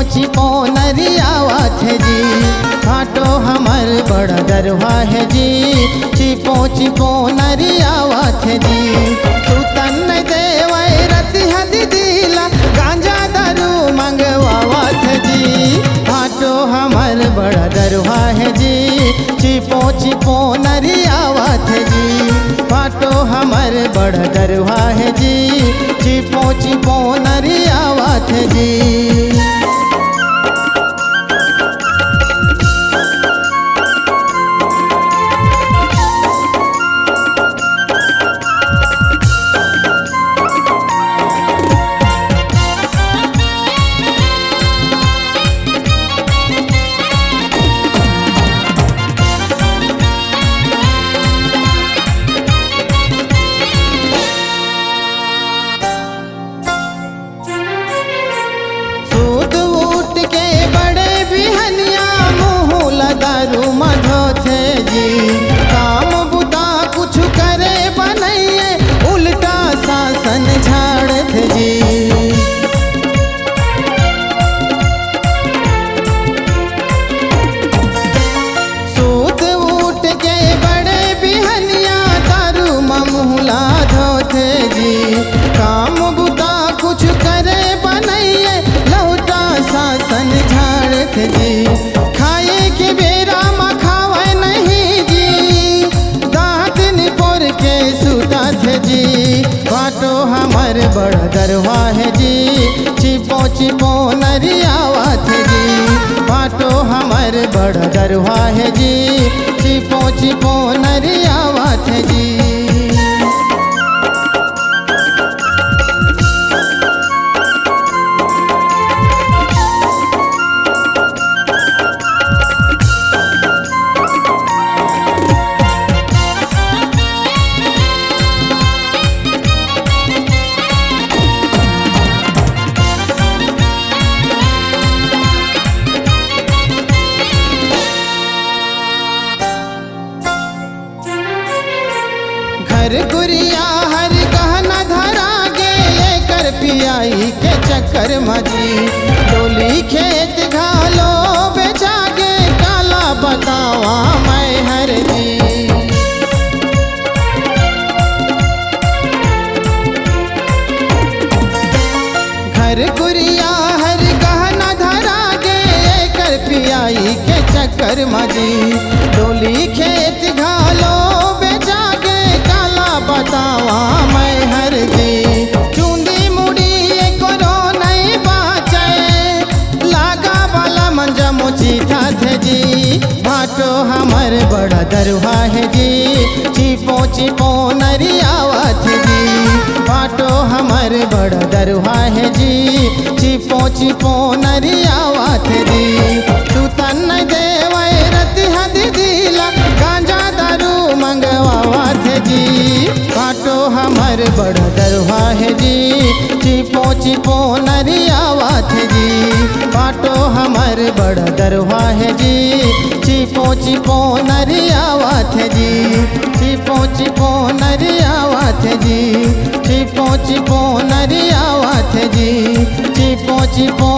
चिपो नरियावा थे जी। घाटो हमर बड़ा दरवा है जी, चिपो नरियावा थे जी। सुतन देवै रति हदी दिला, गांजा दारू मंगवावा थे जी। घाटो हमर बड़ा दरवा है जी, चिपो नरियावा थे जी। घाटो हमर बड़ा दरवा है जी, चिपो नरियावा थे जी। दारू मधो थे जी, काम बुदा कुछ करे बनैये, उल्टा शासन झाड़ थे जी। सूत उठ के बड़े बिहनिया, दारू ममुहला धोथे जी। काम बुदा कुछ करे बनैये, लौटा शासन झाड़ थे जी। खाए के बेरा मखावे नहीं जी, दाँत निपोर के सुता थे जी। घाटो हमर बड़ा दरवा है जी, चिपो नरियावा थे जी। घाटो हमर बड़ा दरवा है जी, चिपो नरियावा थे जी। घर गुरिया हर गहना धरा गे, ये कर पियाई के चक्कर मजी। डोली खेत घालो बेचा गे, काला बतावा मैं हर जी। घर गुरिया हर गहना धरा गे, ये कर पियाई के चक्कर मजी। डोली खेत घालो बेचा गे, बतावा मैं हर जी। चूंदी मुड़ी करो नहीं बाचे, लागा वाला मंजा मोची था थे जी। घाटो हमर बड़ा दरवा है जी, चिपो नरियावा थे जी। घाटो हमर बड़ा दरवा है जी, चिपो नरियावा थे जी। सुतन देवै रति हदी दिला, गांजा दारू मंगवावा थे जी। घाटो हमर बड़ा दरवा है जी, चिपो नरियावा थे जी। घाटो हमर बड़ा दरवा है जी, चिपो नरियावा थे जी। चिपो नरियावा थे जी, चिपो नरियावा थे जी। चिपो